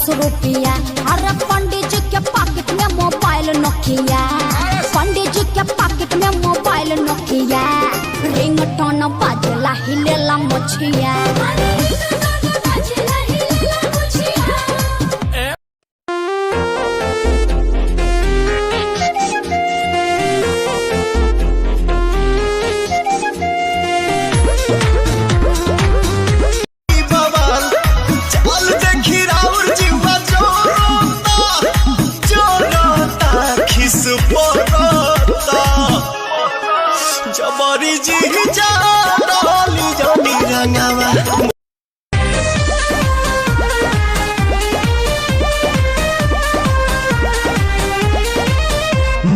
रुपया। अरे पंडित जी के पॉकेट में मोबाइल नोकिया, पंडित जी के पॉकेट में मोबाइल नोकिया। रिंगटोन बाजला हिलेला मोछिया। जबरी जी जा डाली जानी रंगावा।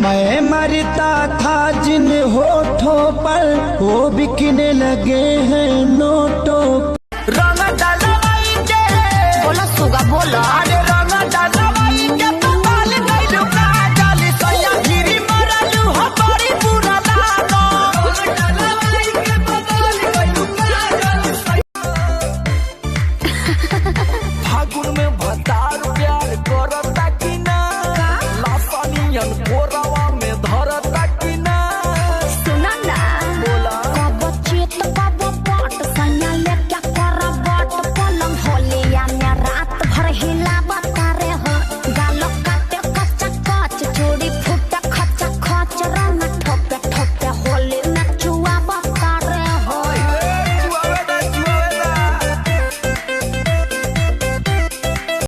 मैं मरता था जिन होठों पर वो बिकने लगे हैं नोटों। रंग डालवाई के बोला सुगा बोला। अरे रंग डालवाई के तो बाल नहीं लुका डाली सैया गिरी मरलू हो बड़ी बुरा लागो। रंग डालवाई के तो बाल नहीं लुका डाली फागुन में भतार प्यार करता कि ना लासानियन कोरा